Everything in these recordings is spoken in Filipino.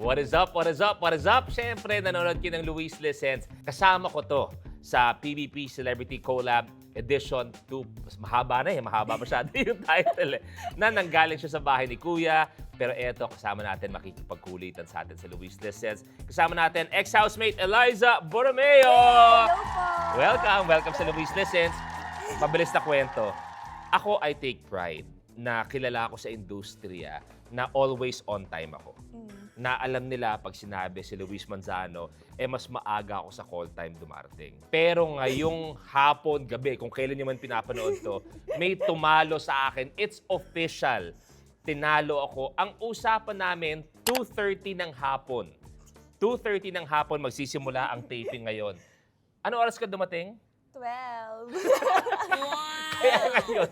What is up? What is up? What is up? Siyempre, nanonood kayo ng Luis Listens. Kasama ko to sa PBP Celebrity Collab Edition 2. Mas mahaba na eh. Mahaba masyado yung title eh. Na nanggaling siya sa bahay ni Kuya. Pero eto, kasama natin makikipagkulitan sa atin sa Luis Listens. Kasama natin ex-housemate Eliza Borromeo. Welcome. Welcome sa Luis Listens. Mabilis na kwento. Ako, I take pride na kilala ako sa industriya na always on time ako. Na alam nila pag sinabi si Luis Manzano, mas maaga ako sa call time dumarating. Pero ngayong hapon, gabi, kung kailan nyo man pinapanood to, may tumalo sa akin. It's official. Tinalo ako. Ang usapan namin, 2:30 ng hapon. 2:30 ng hapon, magsisimula ang taping ngayon. Ano oras ka dumating? 12. Kaya ngayon,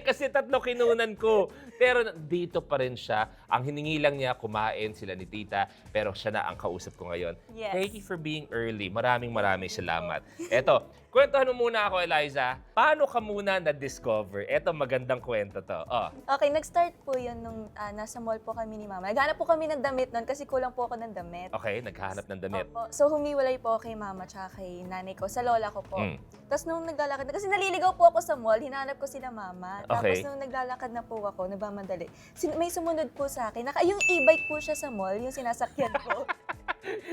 kasi 3 kinunan ko. Pero dito pa rin siya. Ang hiningi lang niya, kumain sila ni Tita. Pero siya na ang kausap ko ngayon. Yes. Thank you for being early. Maraming salamat. Eto, kwentuhan mo muna ako, Eliza. Paano ka muna na-discover? Eto, magandang kwento to. Oh. Okay, nag-start po yun nung nasa mall po kami ni Mama. Naghanap po kami ng damit noon kasi kulang po ako ng damit. Okay, naghahanap ng damit. Opo. So humiwalay po kay Mama tsaka kay nanay ko, sa lola ko po. Tapos nung naglalakad, kasi naliligaw po ako sa mall, hinahanap ko sila Mama. Okay. Tapos nung naglalakad na po ako, nagmamadali, may sumunod po sa akin. Yung e-bike po siya sa mall, yung sinasakyan ko.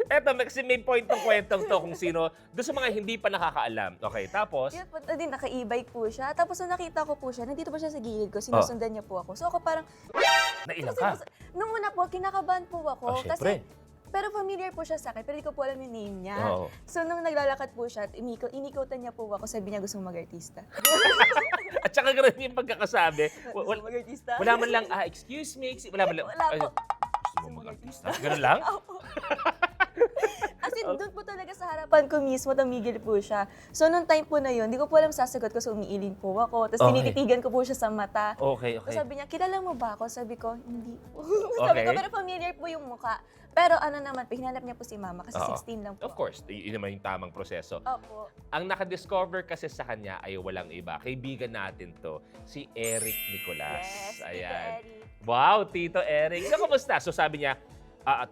Eto, kasi may point ng kwentong to kung sino. Doon sa mga hindi pa nakakaalam. Okay, tapos? Yun po, din, naka-e-bike po siya. Tapos nung nakita ko po siya, nandito po siya sa gilid ko, sinusundan niya po ako. So ako parang, Nailang ka? nung una po, kinakabahan po ako. Syempre. Pero familiar po siya sa akin, pero hindi ko po alam yung name niya. Oo. So nung naglalakad po siya, inikutan niya po ako, sabi niya gusto mag-artista. At saka ganun yung pagkakasabi. Gusto mag-artista? Wala man lang, excuse me, wala man lang. Wala po. Gusto mo mag-artista? Ganun lang? As in, doon po talaga sa harapan ko mismo, tumigil po siya. So nung time po na yun, hindi ko po alam sasagot ko, so umiiling po ako. Tapos tinititigan ko po siya sa mata. Okay. So sabi niya, kilala mo ba ako? Sabi ko, hindi po. Okay. Sabi ko, pero familiar po yung mukha. Pero ano naman po, hinanap niya po si Mama kasi 16 lang po. Of course, yun naman yung tamang proseso. Opo. Ang nakadiscover kasi sa kanya ay walang iba. Kaibigan natin to, si Eric Nicolas. Yes, Tito Ayan. Eric. Wow, Tito Eric. So, kumusta? So, sabi niya,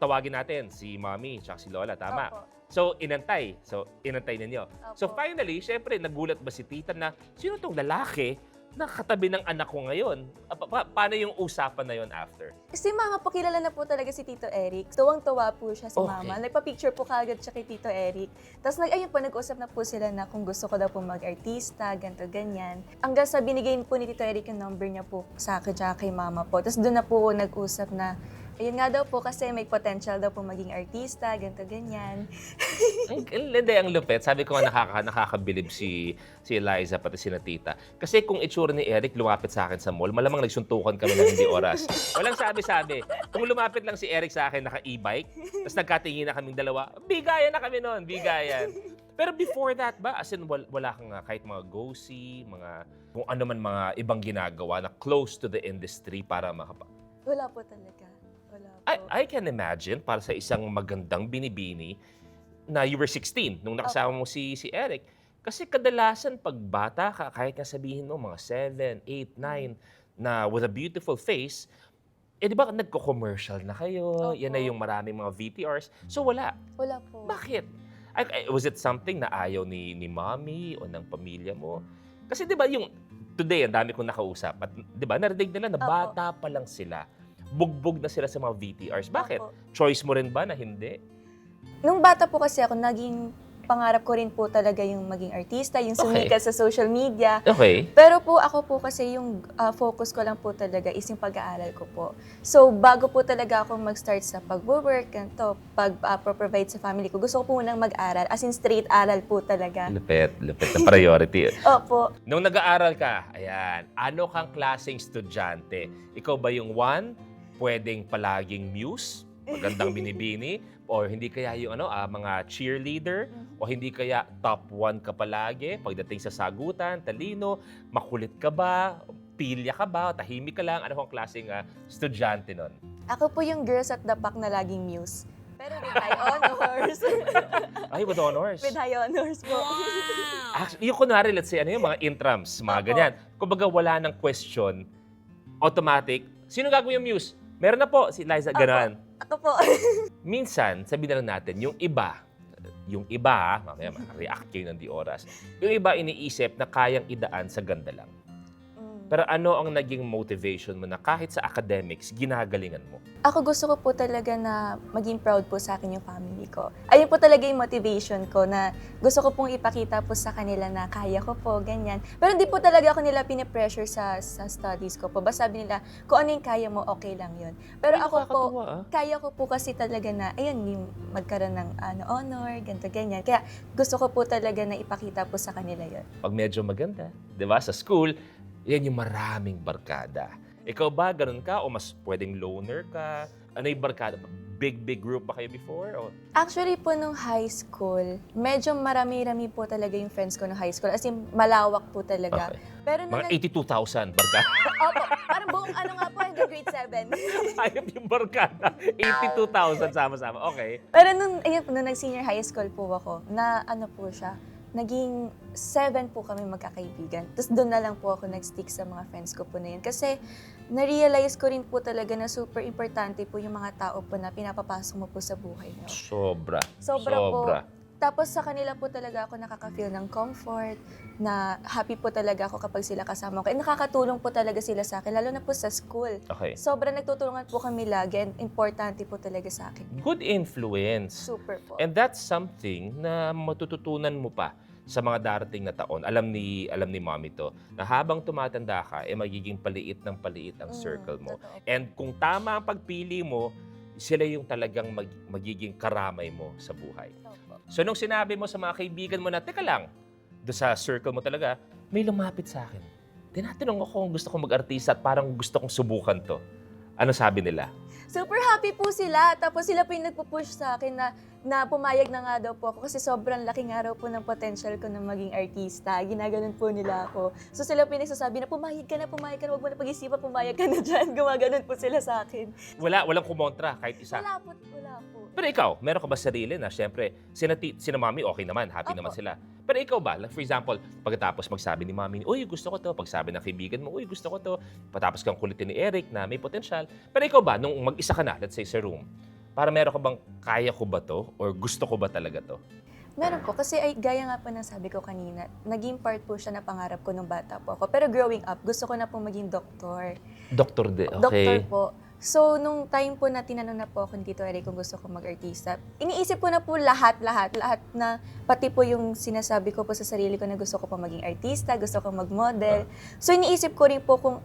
tawagin natin si Mommy at si Lola, tama? Opo. So, inantay. Ninyo. Opo. So, finally, syempre, nagulat ba si Tita na, sino tong lalaki na katabi ng anak ko ngayon? Paano yung usapan na yon after? Si Mama po, kilala na po talaga si Tito Eric. Tuwang-tuwa po siya si Okay. Mama. Nagpa-picture po kagad siya kay Tito Eric. Tapos ayun po, nag-usap na po sila na kung gusto ko daw po mag-artista, ganto ganyan. Hanggang sa binigay po ni Tito Eric yung number niya po sa akin tsaka kay Mama po. Tapos doon na po nag-usap na, ayun nga daw po kasi may potential daw po maging artista, ganto ganyan. Hindi, ang lupit. Sabi ko nga nakakabilib si Eliza pati si Tita. Kasi kung itsura ni Eric lumapit sa akin sa mall, malamang nagsuntukan kami ng hindi oras. Walang sabi-sabi. Kung lumapit lang si Eric sa akin naka-e-bike, tapos nagkatingin na kaming dalawa, bigayan na kami noon, bigayan. Pero before that ba, as in wala kang kahit mga go-see, mga kung ano man mga ibang ginagawa na close to the industry para Wala po talaga. Wala po. I can imagine para sa isang magandang binibini na you were 16 nung nakasama mo si Eric. Kasi kadalasan pag bata ka, kahit nga sabihin mo mga 7, 8, 9 na with a beautiful face, di ba nagko-commercial na kayo, Opo. yan na yung maraming mga VTRs. So wala. Wala po. Bakit? Was it something na ayaw ni mommy o ng pamilya mo? Kasi di ba yung today, ang dami kong nakausap at di ba narinig nila na Opo. bata pa lang sila. Bugbog na sila sa mga VTRs. Bakit? Opo. Choice mo rin ba na hindi? Nung bata po kasi ako, naging pangarap ko rin po talaga yung maging artista, yung sumikat sa social media. Okay. Pero po ako po kasi yung focus ko lang po talaga is yung pag-aaral ko po. So bago po talaga ako mag-start sa pag-work, ganito, pag-provide sa family ko, gusto ko po munang mag-aral, as in straight aral po talaga. Lupit na priority. Opo. Nung nag-aaral ka, ayan, ano kang klaseng estudyante? Ikaw ba yung one, pwedeng palaging muse, magandang binibini, o hindi kaya yung mga cheerleader, o hindi kaya top 1 ka palagi, pagdating sa sagutan, talino, makulit ka ba, pilya ka ba, tahimik ka lang, ano kang klaseng estudyante nun? Ako po yung girls at the back na laging muse. Pero with high honors. Ay, with honors. With high honors po. Actually, yung kunwari, let's say, yung mga intrams, mga Opo. ganyan. Kumbaga, wala ng question, automatic, sino gagawin yung muse? Meron na po, si Liza, gano'n. Ako po. Minsan, sabihin na lang natin, yung iba, mamaya react kayo ng di oras, yung iba iniisip na kayang idaan sa ganda lang. Pero ano ang naging motivation mo na kahit sa academics, ginagalingan mo? Ako gusto ko po talaga na maging proud po sa akin yung family ko. Ayun po talaga yung motivation ko na gusto ko pong ipakita po sa kanila na kaya ko po, ganyan. Pero hindi po talaga ako nila pinipressure sa studies ko po. Basta sabi nila, kung ano yung kaya mo, okay lang yun. Pero Ay, ako po, nakakatuwa, kaya ko po kasi talaga na, ayun, yung magkaroon ng honor, ganito, ganyan. Kaya gusto ko po talaga na ipakita po sa kanila yun. Pag medyo maganda, di ba, sa school, yan yung maraming barkada. Ikaw ba, ganun ka? O mas pwedeng loner ka? Ano yung barkada? Big group ba kayo before? O? Actually po nung high school, medyo marami-rami po talaga yung friends ko nung high school. As in, malawak po talaga. Okay. Pero nung Mga 82,000 barkada. Opo, parang buong nga po, hanggang grade 7. Ayop yung barkada. 82,000 sama-sama. Okay. Pero nung nag-senior high school po ako, na po siya, naging 7 po kami magkakaibigan. Tapos doon na lang po ako nag-stick sa mga friends ko po na yun. Kasi na-realize ko rin po talaga na super importante po yung mga tao po na pinapapasok mo po sa buhay mo. Sobra Po. Tapos sa kanila po talaga ako nakaka-feel ng comfort, na happy po talaga ako kapag sila kasama ko. And nakakatulong po talaga sila sa akin, lalo na po sa school. Okay. Sobrang nagtutulungan po kami lagi and importante po talaga sa akin. Good influence. Super po. And that's something na matututunan mo pa sa mga darating na taon. Alam ni mommy to, na habang tumatanda ka, magiging paliit ng paliit ang circle mo. Totoo. And kung tama ang pagpili mo, sila yung talagang magiging karamay mo sa buhay. Opo. So nung sinabi mo sa mga kaibigan mo na, teka lang, doon sa circle mo talaga, may lumapit sa akin. Tinatanong ako kung gusto kong mag-artista at parang gusto kong subukan to. Ano sabi nila? Super happy po sila. Tapos sila po yung nagpo-push sa akin na pumayag na nga daw po ako kasi sobrang laki nga raw po ng potential ko na maging artista. Ginaganon po nila ako. So sila po yung nagsasabi na pumayag ka na, huwag mo na pag-isipan, pumayag ka na dyan. Gumaganon po sila sa akin. Walang kumontra kahit isa. Wala po. Pero ikaw, meron ka ba sarili na siyempre, sina mami okay naman, happy Opo. naman sila. Pero ikaw ba, like for example, pagkatapos magsabi ni mami, uy, gusto ko to. Pagsabi ng kaibigan mo, uy, gusto ko to. Patapos kang kulitin ni Eric na may potential. Pero ikaw ba, nung mag-isa ka na, let's say sa room, para meron ka bang kaya ko ba to? Or gusto ko ba talaga to? Meron po. Kasi gaya nga po ng sabi ko kanina, naging part po siya na pangarap ko nung bata po ako. Pero growing up, gusto ko na po maging doktor. Doktor de, Doktor okay. po. So, nung time po na tinanong na po ako ni Tito Eric kung gusto ko mag-artista, iniisip ko na po lahat na, pati po yung sinasabi ko po sa sarili ko na gusto ko po maging artista, gusto ko mag-model. So, iniisip ko rin po kung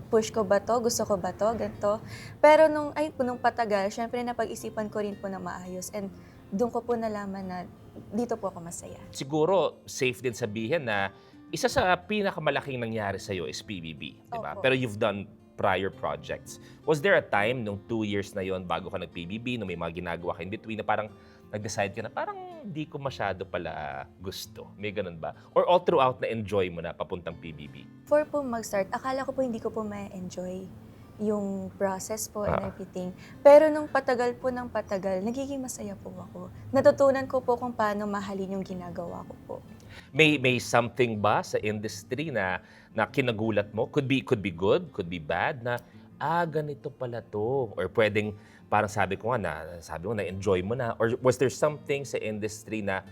push ko ba to, gusto ko ba to, ganito. Pero nung patagal, syempre napag-isipan ko rin po na maayos. And doon ko po nalaman na dito po ako masaya. Siguro, safe din sabihin na isa sa pinakamalaking nangyari sa'yo is PBB, di ba? Opo. Pero you've done prior projects. Was there a time nung 2 years na yon bago ka nag-PBB, nung may mga ginagawa ka in between na parang nag-decide ka na parang hindi ko masyado pala gusto? May ganun ba? Or all throughout na enjoy mo na papuntang PBB? For po mag-start, akala ko po hindi ko po ma-enjoy yung process po and everything. Pero nung patagal po ng patagal, nagiging masaya po ako. Natutunan ko po kung paano mahalin yung ginagawa ko po. May something ba sa industry na kinagulat mo? Could be good, could be bad na ganito pala to. Or pwedeng parang sabi mo na enjoy mo na, or was there something sa industry na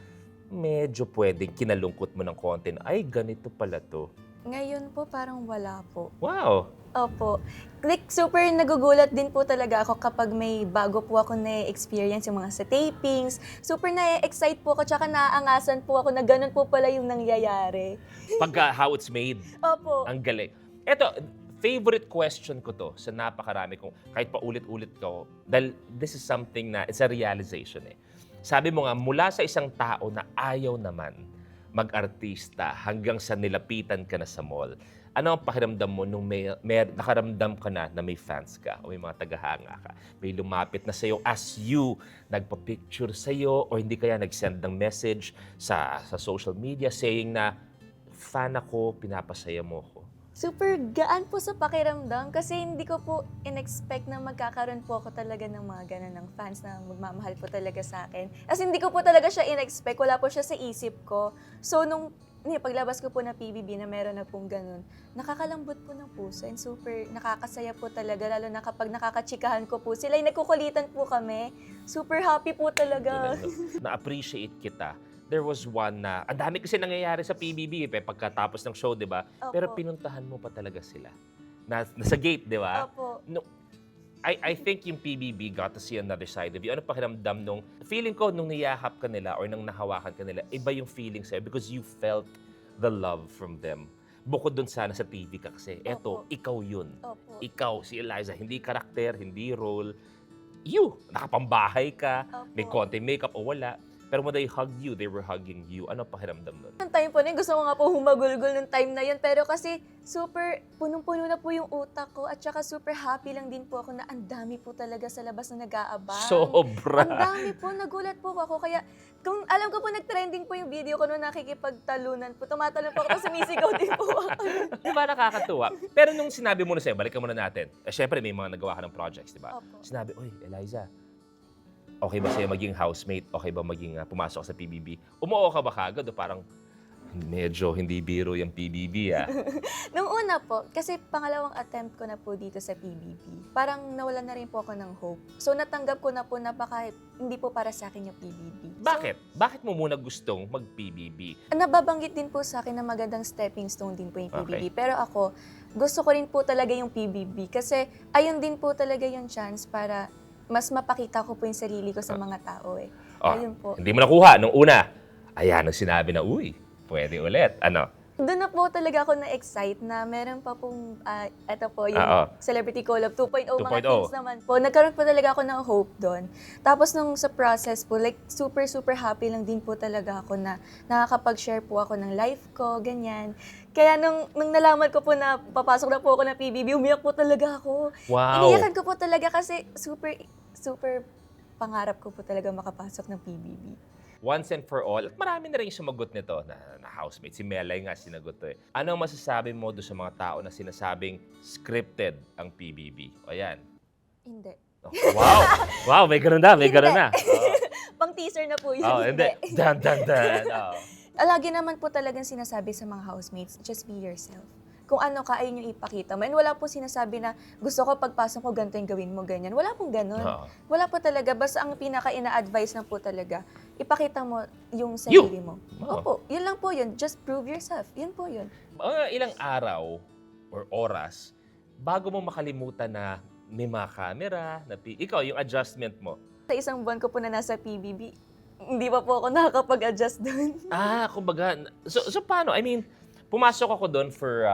medyo pwedeng kinalungkot mo ng konti na, ay ganito pala to? Ngayon po parang wala po. Wow. Opo. Like, super nagugulat din po talaga ako kapag may bago po ako na-experience yung mga sa tapings. Super na-excite po ako, tsaka naaangasan po ako na ganun po pala yung nangyayari. Pagka how it's made. Opo. Ang galing. Eto, favorite question ko to sa napakarami kong, kahit pa ulit-ulit ko, dahil this is something na, it's a realization eh. Sabi mo nga, mula sa isang tao na ayaw naman mag-artista hanggang sa nilapitan ka na sa mall, ano ang pakiramdam mo nung may nakaramdam ka na may fans ka o may mga tagahanga ka? May lumapit na sa'yo as you, nagpa-picture sa'yo o hindi kaya nag-send ng message sa social media saying na, fan ako, pinapasaya mo ko. Super gaan po sa pakiramdam kasi hindi ko po in-expect na magkakaroon po ako talaga ng mga ganun ng fans na magmamahal po talaga sa akin. As hindi ko po talaga siya in-expect, wala po siya sa isip ko. So nung paglabas ko po ng PBB na meron na pong ganun, nakakalambot po ng puso and super nakakasaya po talaga, lalo na kapag nakakachikahan ko po sila, nagkukulitan po kami. Super happy po talaga. Na-appreciate kita. There was one na, ang dami kasi nangyayari sa PBB pagkatapos ng show, di ba? Opo. Pero pinuntahan mo pa talaga sila. Nasa gate, di ba? Opo. No, I think yung PBB got to see another side of you. Ano pakiramdam nung, feeling ko nung niyakap ka nila or nung nahawakan ka nila, iba yung feeling sa'yo because you felt the love from them. Bukod dun sana sa TV ka kasi, eto, Opo. ikaw yun. Opo. Ikaw, si Eliza, hindi karakter, hindi role. You, nakapambahay ka, Opo. may konti makeup o wala. Pero when they hugged you, they were hugging you. Ano pakiramdam nun? Ang time po na yun, gusto ko nga po humagulgol ng time na yun. Pero kasi super punong-puno na po yung utak ko. At saka super happy lang din po ako na ang dami po talaga sa labas na nag-aabang. Sobra! Ang dami po, nagulat po ako. Kaya kung alam ko po nag-trending po yung video ko nung nakikipagtalunan po, tumatalon po ako, tapos sumisigaw din po ako. Di ba nakakatuwa? Pero nung sinabi mo na sa'yo, balikan muna natin. Syempre, may mga nagawa ka ng projects, di ba? Opo. Sinabi, oy, Eliza, okay ba sa'yo maging housemate? Okay ba maging pumasok sa PBB? Umuo ka ba kagad o parang medyo hindi biro yung PBB, ah? Nung una po, kasi pangalawang attempt ko na po dito sa PBB, parang nawalan na rin po ako ng hope. So natanggap ko na po na baka hindi po para sa akin yung PBB. Bakit? Bakit mo muna gustong mag-PBB? Nababanggit din po sa akin na magandang stepping stone din po yung PBB. Okay. Pero ako, gusto ko rin po talaga yung PBB kasi ayun din po talaga yung chance para mas mapakita ko po yung sarili ko sa mga tao eh. Oh, Ayun po. Hindi mo nakuha nung una. Ayan, nung sinabi na, uy, pwede ulit. Ano? Doon na po talaga ako na-excite na meron pa pong, eto po, yung Oo. Celebrity Collab 2.0, mga 2.0. things naman po. Nagkaroon po talaga ako ng hope doon. Tapos nung sa process po, like super, super happy lang din po talaga ako na nakakapag-share po ako ng life ko, ganyan. Kaya nung nalaman ko po na papasok na po ako ng PBB, umiyak po talaga ako. Wow! Iniyakan ko po talaga kasi super, super pangarap ko po talaga makapasok ng PBB. Once and for all, at marami na rin yung sumagot nito na housemate. Si Melay nga sinagot to eh. Ano ang masasabi mo doon sa mga tao na sinasabing scripted ang PBB? O yan. Hindi. Oh, wow! Wow, may ganun na, may ganun na. Pang teaser na po yun. Oh, hindi. Dan, dan, dan. Oh. Lagi naman po talagang sinasabi sa mga housemates, just be yourself. Kung ano ka, ayun yung ipakita mo. And wala po sinasabi na gusto ko pagpasok ko, ganito yung gawin mo, ganyan. Wala pong ganun. Oo. Wala po talaga. Basta ang pinaka-ina-advise lang po talaga, ipakita mo yung sarili mo. Oo. Opo, yun lang po yun. Just prove yourself. Yun po yun. Mga ilang araw or oras bago mo makalimutan na may mga camera, na ikaw, yung adjustment mo. Sa isang buwan ko po na nasa PBB, hindi pa po ako nakakapag-adjust doon. Kumbaga, so paano? I mean, pumasok ako doon for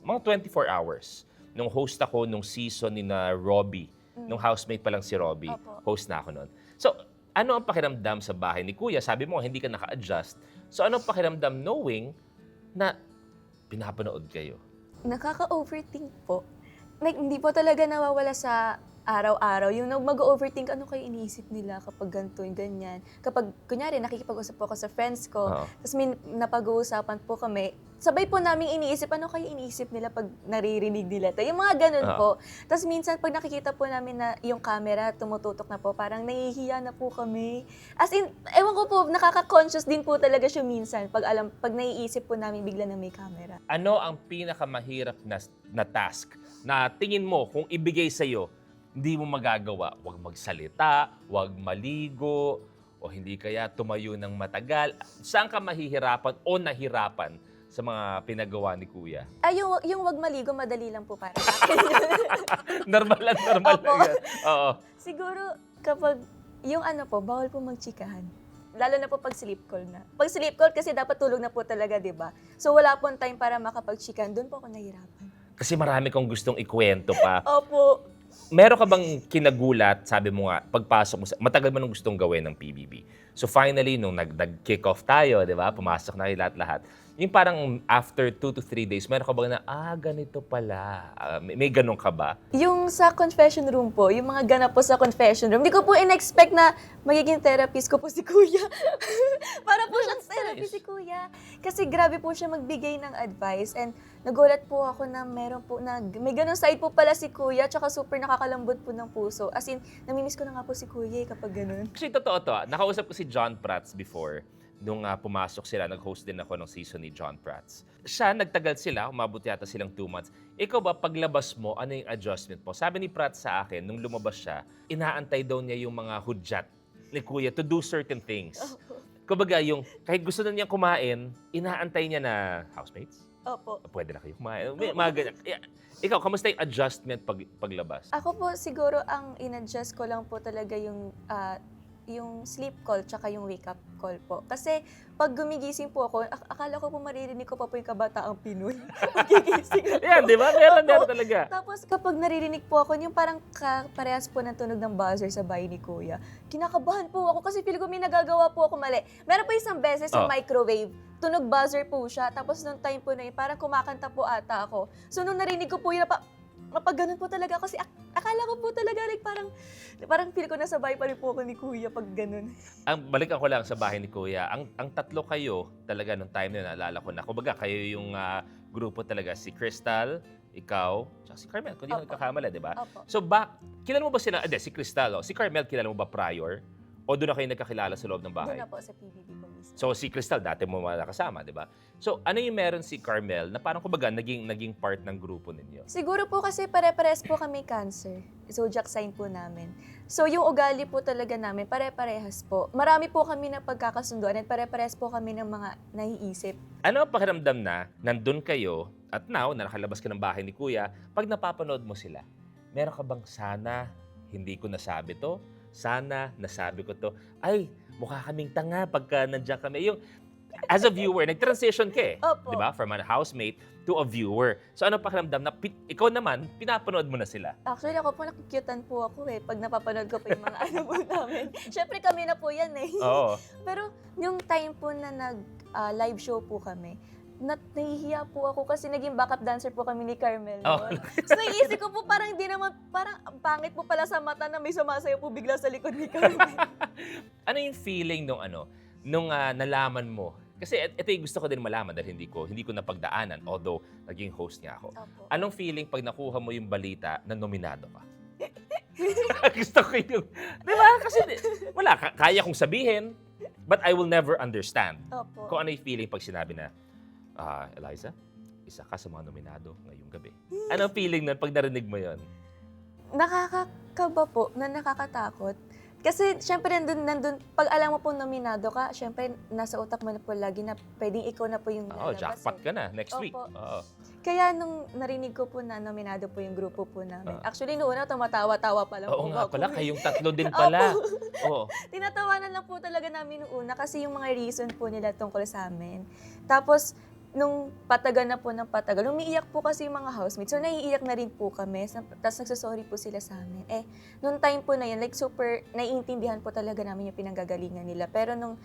mga 24 hours. Nung host ako nung season ni na Robbie. Nung housemate pa lang si Robbie. Opo. Host na ako noon. So, ano ang pakiramdam sa bahay ni Kuya? Sabi mo, hindi ka naka-adjust. So, ano ang pakiramdam knowing na pinapanood kayo? Nakaka-overthink po. Like, hindi po talaga nawawala sa araw-araw. Yung mag-overthink, ano kayo iniisip nila kapag ganito, yung ganyan. Kapag, kunyari, nakikipag-usap po ako sa friends ko, Oo. tapos may napag-uusapan po kami, sabay po namin iniisip, ano kayo iniisip nila pag naririnig nila ito. Yung mga ganun Oo. po. Tapos minsan, pag nakikita po namin na yung camera tumututok na po, parang nahihiya na po kami. As in, ewan ko po, nakaka-conscious din po talaga siya minsan pag naiisip po namin bigla na may camera. Ano ang pinakamahirap na task na tingin mo kung ibigay sa'yo, hindi mo magagawa? Huwag magsalita, huwag maligo, o hindi kaya tumayo ng matagal. Saan ka mahihirapan o nahirapan sa mga pinagawa ni Kuya? Yung wag maligo, madali lang po para sa akin. Normal lang Opo. yan. Oo. Siguro, kapag, yung ano po, bawal po magchikahan. Lalo na po pag sleep call na. Pag sleep call kasi dapat tulog na po talaga, di ba? So wala pong time para makapagchikahan. Doon po ako nahirapan. Kasi marami kong gustong ikwento pa. Opo. Meron ka bang kinagulat, sabi mo nga, pagpasok mo, matagal mo nung gustong gawin ng PBB. So finally, nung nag-kick off tayo, di ba, pumasok na kayo lahat-lahat, yung parang after 2 to 3 days, meron ka ba na, ganito pala. May ganun ka ba? Yung sa confession room po, yung mga ganap po sa confession room, hindi ko po in-expect na magiging therapist ko po si Kuya. Para po siyang therapist si Kuya. Kasi grabe po siya magbigay ng advice and nagulat po ako na meron po na may ganun side po pala si Kuya tsaka super nakakalambot po ng puso. As in, namimiss ko na nga po si Kuya kapag ganun. Actually, totoo to. Nakausap ko si John Prats before nung pumasok sila, nag-host din ako ng season ni John Prats. Siya, nagtagal sila, umabot yata silang 2 months. Ikaw ba, paglabas mo, ano yung adjustment mo? Sabi ni Prats sa akin, nung lumabas siya, inaantay daw niya yung mga hudyat ni Kuya to do certain things. Kumbaga, yung kahit gusto na niyang kumain, inaantay niya na, housemates, Opo. pwede na kayo kumain. Mga ganyan. Ikaw, kamusta yung adjustment paglabas? Ako po, siguro ang in-adjust ko lang po talaga yung sleep call tsaka yung wake up call po. Kasi pag gumigising po ako, akala ko po maririnig ko pa po yung kabataang Pinoy. Magigising ako. Yan, di ba? Meron talaga. Tapos kapag naririnig po ako, yung parang parehas po ng tunog ng buzzer sa bahay ni Kuya, kinakabahan po ako kasi feel ko may nagagawa po ako mali. Meron pa isang beses yung microwave, tunog buzzer po siya. Tapos nung time po na yun, parang kumakanta po ata ako. So nung narinig ko po yun, mapag ganun po talaga ako. Kasi akala ko po talaga, like, parang feel ko nasa bahay pa rin po ako ni Kuya pag ganun. Balikan ko lang sa bahay ni Kuya. Ang tatlo kayo talaga nung time na yun, naalala ko na. Kumbaga, kayo yung grupo talaga. Si Crystal, ikaw, tsaka si Carmel. Kung di ako nagkakamala, di ba? Opo. So, kilala mo ba sila? Si Crystal, si Carmel, kilala mo ba prior? O doon na kayo nagkakilala sa loob ng bahay? Doon na po sa PBB po mismo. So, si Crystal, dati mo kasama, di ba? So, ano yung meron si Carmel na parang kumbaga naging part ng grupo ninyo? Siguro po kasi pare-pares po kami cancer. Zodiac sign po namin. So yung ugali po talaga namin, pare-parehas po. Marami po kami na pagkakasunduan at pare-parehas po kami ng mga naiisip. Ano ang pakiramdam na nandun kayo at now, na nakalabas ka ng bahay ni Kuya, pag napapanood mo sila, meron ka bang sana hindi ko nasabi to? Sana nasabi ko to. Ay, mukha kaming tanga pagka nandiyan kami. Yung, as a viewer, nag-transition ka eh. Opo. Di ba? From a housemate to a viewer. So ano pakiramdam na ikaw naman, pinapanood mo na sila? Actually, ako po nakikyutan po ako eh. Pag napapanood ko po yung mga ano po namin. Siyempre kami na po yan eh. Oo. Pero yung time po na nag-live show po kami, nahihiya po ako kasi naging backup dancer po kami ni Carmel noon. So naiisip ko po parang hindi naman, parang ang pangit po pala sa mata na may sumasayaw po bigla sa likod ni Carmel. Ano yung feeling nung nalaman mo? Kasi ito yung gusto ko din malaman dahil hindi ko napagdaanan, although naging host niya ako. Opo. Anong feeling pag nakuha mo yung balita na nominado ka? Gusto ko yung, di ba? Kasi wala, kaya kong sabihin, but I will never understand Opo. kung ano yung feeling pag sinabi na, Eliza, isa ka sa mga nominado ngayong gabi. Anong feeling nun pag narinig mo yon? Nakakakaba po, na nakakatakot. Kasi syempre nandun, pag alam mo po nominado ka, syempre nasa utak mo na po lagi na pwedeng ikaw na po yung Oo, lalabas. jackpot ka na next week. Opo. Oo. Kaya nung narinig ko po na nominado po yung grupo po namin. Actually, noong una, tumatawa-tawa pa lang Oo po nga ako. pala, kayong tatlo din pala. Oo. Tinatawanan lang po talaga namin noong una kasi yung mga reason po nila tungkol sa amin. Tapos, nung patagal na po ng patagal, umiiyak po kasi yung mga housemates. So, naiiyak na rin po kami. Tapos, nagsasorry po sila sa amin. Nung time po na yun, like super, naiintindihan po talaga namin yung pinanggagalingan nila. Pero nung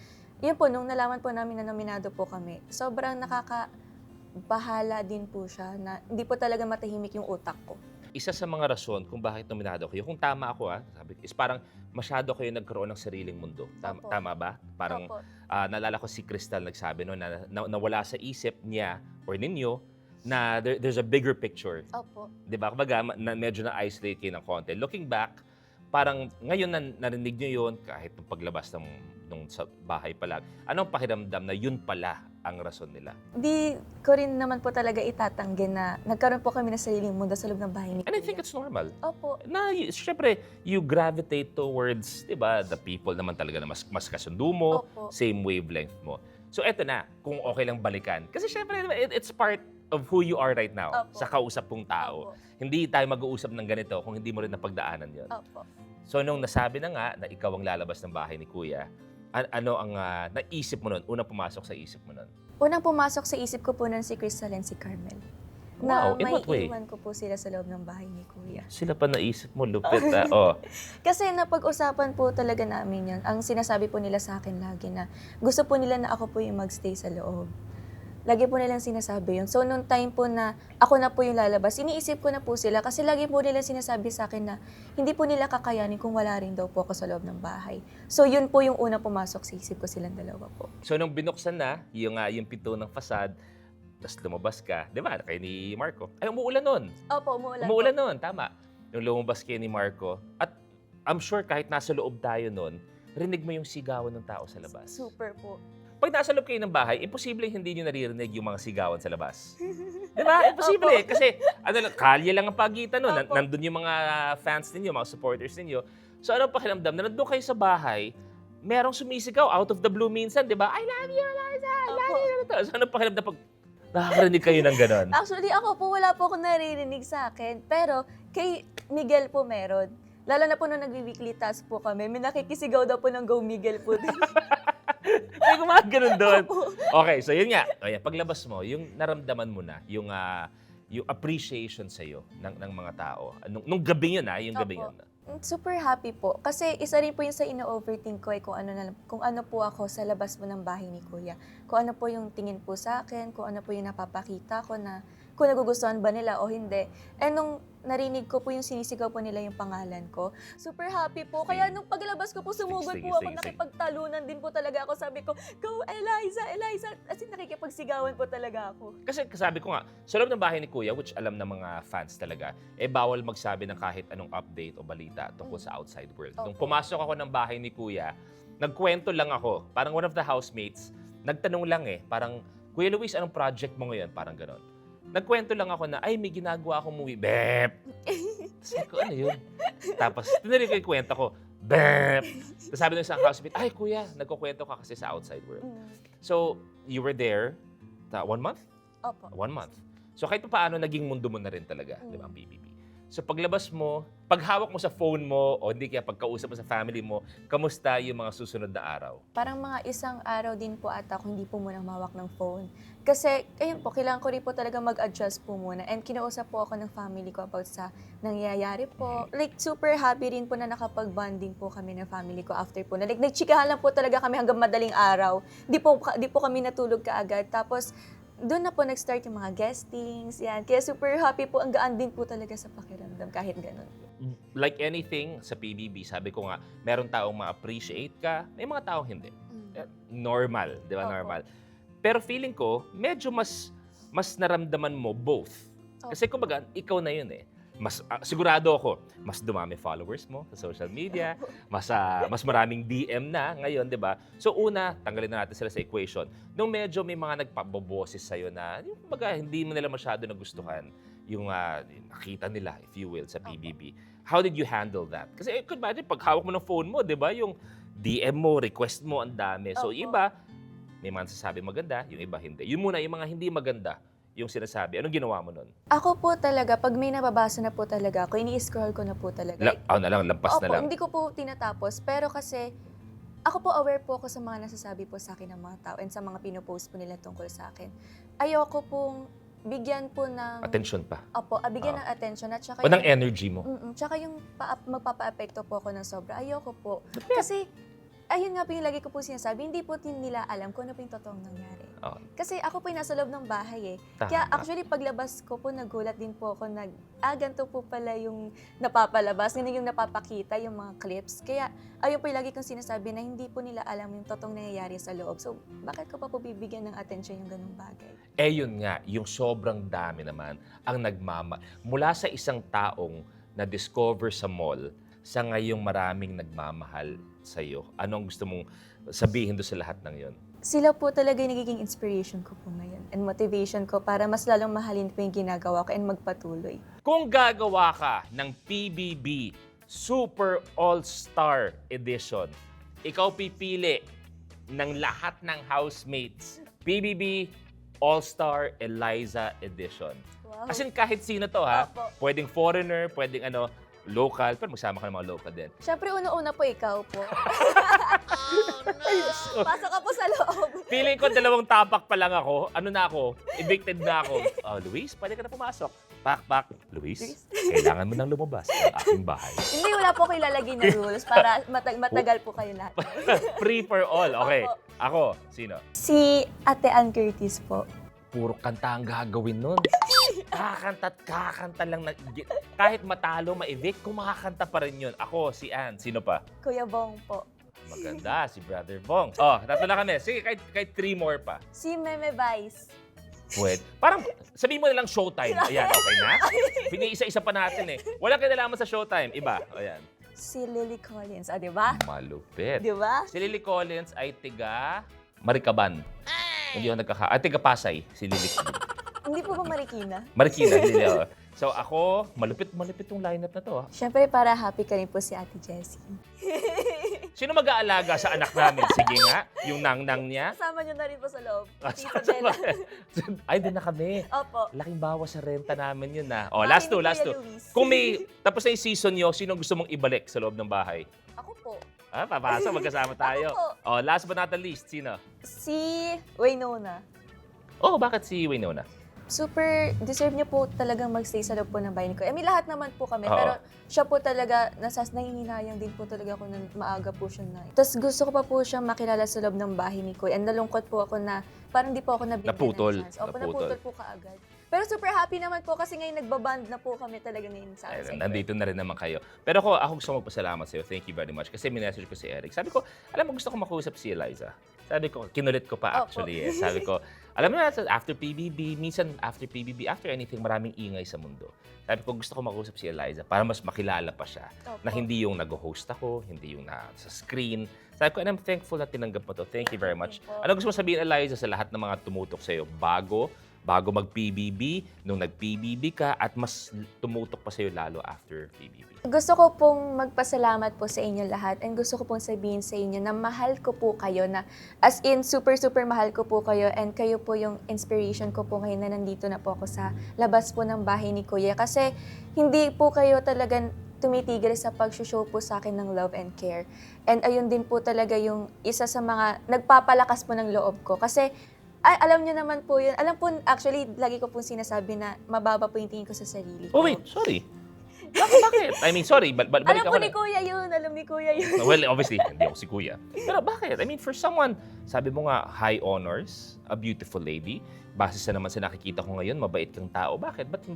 nalaman po namin na nominado po kami, sobrang nakakabahala din po siya na hindi po talaga matahimik yung utak ko. Isa sa mga rason kung bakit nominado kayo, kung tama ako sabi ko, is parang masyado kayo nagkaroon ng sariling mundo. Opo. Tama ba? Parang Opo. naalala ko si Crystal nagsabi no, na nawala sa isip niya or ninyo na there's a bigger picture. Opo. 'Di ba? Kumbaga medyo na-isolate kayo ng konti. Looking back, parang ngayon na narinig niyo 'yon kahit nung paglabas nung sa bahay pa lang. Anong pakiramdam na yun pala ang rason nila? Di ko rin naman po talaga itatanggi na nagkaroon po kami ng sariling mundo sa loob ng bahay ni And I Kuya. think it's normal. Opo. Na syempre, you gravitate towards, 'di ba, the people naman talaga na mas kasundo mo, Opo. same wavelength mo. So eto na, kung okay lang balikan. Kasi syempre, it's part of who you are right now Opo. sa kausap mong tao. Opo. Hindi tayo mag-uusap ng ganito kung hindi mo rin napagdaanan 'yon. Opo. So nung nasabi na nga na ikaw ang lalabas ng bahay ni Kuya, ano ang naisip mo nun? Unang pumasok sa isip mo nun? Unang pumasok sa isip ko po nun si Crystal and si Carmel. Wow, Na in may what way? iwan ko po sila sa loob ng bahay ni Kuya. Sila pa naisip mo, lupit Oh. Kasi napag-usapan po talaga namin yun. Ang sinasabi po nila sa akin lagi na gusto po nila na ako po yung magstay sa loob. Lagi po nilang sinasabi yun. So, nung time po na ako na po yung lalabas, iniisip ko na po sila kasi lagi po nilang sinasabi sa akin na hindi po nila kakayanin kung wala rin daw po ako sa loob ng bahay. So, yun po yung una pumasok sa isip ko silang dalawa po. So nung binuksan na yung pinto ng fasad, tapos lumabas ka, di ba? Kayo ni Marco. Ay, umuulan nun. Opo, umuulan Umuulan po. nun, tama. Nung lumabas kayo ni Marco, at I'm sure kahit nasa loob tayo nun, rinig mo yung sigawan ng tao sa labas. Super po. pag nasa loob kayo ng bahay, imposible hindi nyo naririnig yung mga sigawan sa labas. Di ba? Imposible. Kasi, kalye lang ang pagitan nun. Opo. Nandun yung mga fans ninyo, mga supporters ninyo. So, anong pakiramdam? Na nandun kayo sa bahay, merong sumisigaw out of the blue minsan, di ba? I love you, Eliza! I love you! So, anong pakiramdam pag nakakarinig kayo ng ganon? Actually, ako po, wala po akong naririnig sa akin. Pero, kay Miguel po meron. Lalo na po nung nagwi-weekly task po kami, may nakikisigaw daw po ng Go Miguel po din. May gumagano'n doon. Okay, so yun nga. Kaya paglabas mo, yung naramdaman mo na, yung appreciation sa'yo ng mga tao. Nung gabi yun yung gabi Opo. yun. Super happy po. Kasi isa rin po yung sa ino-overthink ko kung ano po ako sa labas po ng bahay ni Kuya. Kung ano po yung tingin po sa akin, kung ano po yung napapakita ko na kung nagugustuhan ba nila o hindi. And nung narinig ko po yung sinisigaw po nila yung pangalan ko, super happy po. Kaya nung paglabas ko po, sumugod Sige, po ako, sige. nakipagtalunan din po talaga ako. Sabi ko, go Eliza, Eliza. As in, nakikipagsigawan po talaga ako. Kasi sabi ko nga, sa loob ng bahay ni Kuya, which alam ng mga fans talaga, bawal magsabi ng kahit anong update o balita tungkol sa outside world. Nung Opo. pumasok ako ng bahay ni Kuya, nagkwento lang ako. Parang one of the housemates, nagtanong lang parang, Kuya Luis, anong project mo ngayon? Parang ganon. Nagkwento lang ako na, ay, may ginagawa akong movie. Bep! Sabi ko, ano yun? Tapos, tinari ko yung kwento ko. Bep! Tapos sabi ng isang housemate, ay, Kuya, nagkukwento ka kasi sa outside world. So, you were there, 1 month? Opo. 1 month. So, kahit pa paano, naging mundo mo na rin talaga, di ba, ang PBB. So, paglabas mo, paghawak mo sa phone mo, o hindi kaya pagkausap mo sa family mo, kamusta yung mga susunod na araw? Parang mga isang araw din po ata kung hindi po muna mawak ng phone. Kasi, ayun po, kailangan ko rin po talaga mag-adjust po muna. And kinausap po ako ng family ko about sa nangyayari po. Like, super happy rin po na nakapag-bonding po kami ng family ko after po. Like, nagchikahan lang po talaga kami hanggang madaling araw. Di po kami natulog kaagad. Tapos, doon na po nag-start yung mga guestings, yan. Kaya super happy po, ang gaan din po talaga sa pakiramdam kahit ganun. Like anything sa PBB, sabi ko nga, meron taong ma-appreciate ka, may mga taong hindi. Normal, di ba? Opo. Normal. Pero feeling ko, medyo mas naramdaman mo both. Kasi kumbaga, ikaw na yun sigurado ako, mas dumami followers mo sa social media, mas maraming DM na ngayon, di ba? So una, tanggalin na natin sila sa equation. Nung medyo may mga nagpaboboses sa'yo na, yung kumbaga, hindi mo nila masyado nagustuhan yung nakita nila, if you will, sa PBB. How did you handle that? Kasi could imagine, pag hawak mo ng phone mo, di ba, yung DM mo, request mo, ang dami. So Opo. iba, may mga nasasabi maganda, yung iba hindi. Yun muna, yung mga hindi maganda, yung sinasabi. Anong ginawa mo nun? Ako po talaga, pag may nababasa na po talaga ako, ini-scroll ko na po talaga. Lampas na lang. Hindi ko po tinatapos. Pero kasi, ako po aware po ako sa mga nasasabi po sa akin ng mga tao and sa mga pinopost po nila tungkol sa akin. Ayoko pong bigyan po ng... Attention pa. Opo, bigyan ng attention at saka O ng energy mo. tsaka yung magpapa-apekto po ako ng sobra. Ayoko po. Kasi, ayun nga po yung lagi ko po sinasabi, hindi po nila alam kung ano po yung totoong nangyari. Oo. Kasi ako po yung nasa loob ng bahay Tama. Kaya actually paglabas ko po, nagulat din po ako ganito po pala yung napapalabas, ganun yung napapakita, yung mga clips. Kaya ayun po yung lagi kong sinasabi na hindi po nila alam yung totoong nangyayari sa loob. So bakit ko pa po bibigyan ng atensyon yung ganung bagay? Yun nga, yung sobrang dami naman ang mula sa isang taong na-discover sa mall, sa ngayong maraming nagmamahal sa'yo. Anong gusto mong sabihin doon sa lahat ng yon? Sila po talaga yung nagiging inspiration ko po ngayon and motivation ko para mas lalong mahalin po yung ginagawa ko and magpatuloy. Kung gagawa ka ng PBB Super All-Star Edition, ikaw pipili ng lahat ng housemates. PBB All-Star Eliza Edition. Wow. As in, kahit sino to ha. Opo. Pwedeng foreigner, pwedeng local, pero magsama ka ng mga local din. Siyempre, una-una po ikaw po. Pasok ka po sa loob. Feeling ko 2 tapak pa lang ako. Ano na ako? Evicted na ako. Luis, pwede ka na pumasok. Pak. Luis, kailangan mo nang lumabas ng aking bahay. Hindi, wala po kayo lalagay na rules para matagal po kayo lahat. Free for all. Okay. Opo. Ako, sino? Si Ate Ann Curtis po. Puro kanta ang gagawin nun. Kakanta lang. Kahit matalo, ma-evict, kung makakanta pa rin yun. Ako, si Ann. Sino pa? Kuya Bong po. Maganda, si Brother Bong. Tatlo na kami. Sige, kahit 3 more pa. Si Meme Vice. Pwede. Parang, sabihin mo na lang showtime. Ayan, okay na? Piniisa-isa pa natin Walang kinalaman sa showtime. Iba. Ayan. Si Lily Collins. Di ba? Malupit. Di ba? Si Lily Collins ay tiga Marikaban. Hindi ako taga Pasay, si Lilik. Hindi po ba Marikina? Marikina, hindi ako. So ako, malupit yung lineup na to. Siyempre, para happy ka rin po si Ate Jessie. Sino mag-aalaga sa anak namin? Sige nga, yung nang-nang niya. Kasama niyo na rin po sa loob. Ah, Tita Bella. Ay, din na kami. Opo. Laking bawas sa renta namin yun na. Oh, Bahay last ni two. Kuya Luis. Kung may, tapos na yung season nyo, sino gusto mong ibalik sa loob ng bahay? Ako po. Ah, papasok, magkasama tayo. Ako po. Oh, last but not the least, sino? Si Waynona. Oh, bakit si Waynona? Super, deserve niya po talagang magstay sa loob po ng bahay ni Kuya. I mean, lahat naman po kami. Oo. Pero siya po talaga, nanginginayang din po talaga ako na maaga po siya na. Tapos gusto ko pa po siya makilala sa loob ng bahay ni Kuya. And nalungkot po ako na parang di po ako nabigyan Naputol. ng chance. Opo, Naputol. naputol po kaagad. Pero super happy naman po kasi ngayon nagbaband na po kami talaga ngayon sa Ay, outside. nandito na rin naman kayo. Pero ako gusto magpasalamat sa'yo. Thank you very much. Kasi minessage ko si Eric. Sabi ko, alam mo, gusto ko makausap si Eliza. Sabi ko, kinulit ko pa Opo. actually. Sabi ko, alam mo na, after PBB, minsan after PBB, after anything, maraming ingay sa mundo. Sabi ko, gusto ko makausap si Eliza para mas makilala pa siya. Opo. Na hindi yung nag-host ako, hindi yung sa screen. Sabi ko, and I'm thankful na tinanggap mo to. Thank you very much. Thank you po. Ano gusto mo sabihin, Eliza, sa lahat ng mga tumutok sa'yo? Bago mag-PBB, nung nag-PBB ka, at mas tumutok pa sa'yo lalo after PBB. Gusto ko pong magpasalamat po sa inyo lahat and gusto ko pong sabihin sa inyo na mahal ko po kayo na as in super mahal ko po kayo and kayo po yung inspiration ko po ngayon na nandito na po ako sa labas po ng bahay ni Kuya kasi hindi po kayo talagang tumitigil sa pag-show po sa akin ng love and care. And ayun din po talaga yung isa sa mga nagpapalakas po ng loob ko kasi alam niyo naman po yun. Alam po, actually, lagi ko pong sinasabi na mababa po yung tingin ko sa sarili ko. Oh wait, sorry. Bakit? I mean, sorry, balik Alam ako po ni Kuya yun. Alam ni Kuya yun. Well, obviously, hindi ako si Kuya. Pero bakit? I mean, for someone, sabi mo nga, high honors, a beautiful lady, base sa naman sa nakikita ko ngayon, mabait kang tao. Bakit? Ba't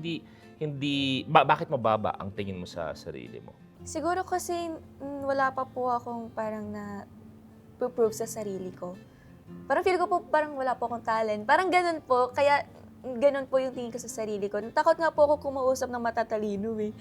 bakit mababa ang tingin mo sa sarili mo? Siguro kasi wala pa po akong parang prove sa sarili ko. Parang feel ko po parang wala po akong talent. Parang ganun po. Kaya ganun po yung tingin ko sa sarili ko. Takot nga po ako kumausap ng matatalino eh.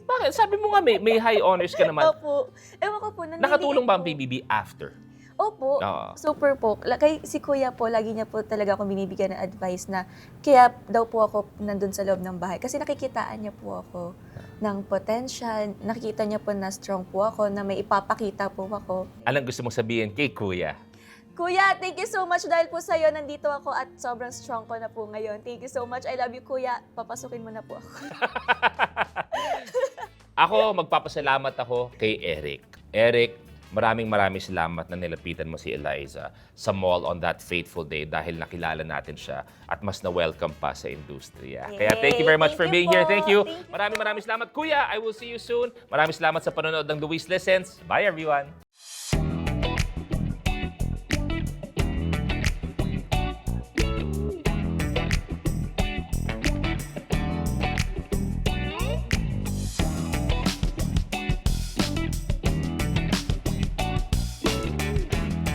Bakit? Sabi mo nga, may high honors ka naman. Opo. Ewan ko po. Nakatulong ba ang po. PBB after? Opo. Oo. Super po. Kay si Kuya po, lagi niya po talaga akong binibigyan ng advice na kaya daw po ako nandun sa loob ng bahay. Kasi nakikitaan niya po ako ng potential. Nakikita niya po na strong po ako, na may ipapakita po ako. Anong gusto mong sabihin kay Kuya? Kuya, thank you so much dahil po sa'yo. Nandito ako at sobrang strong ko na po ngayon. Thank you so much. I love you, Kuya. Papasukin mo na po ako. Ako, magpapasalamat ako kay Eric. Eric, maraming salamat na nilapitan mo si Eliza sa mall on that fateful day dahil nakilala natin siya at mas na-welcome pa sa industriya. Kaya thank you very much for being here. Thank you. Maraming salamat. Kuya, I will see you soon. Maraming salamat sa panonood ng Luis Lessons. Bye, everyone.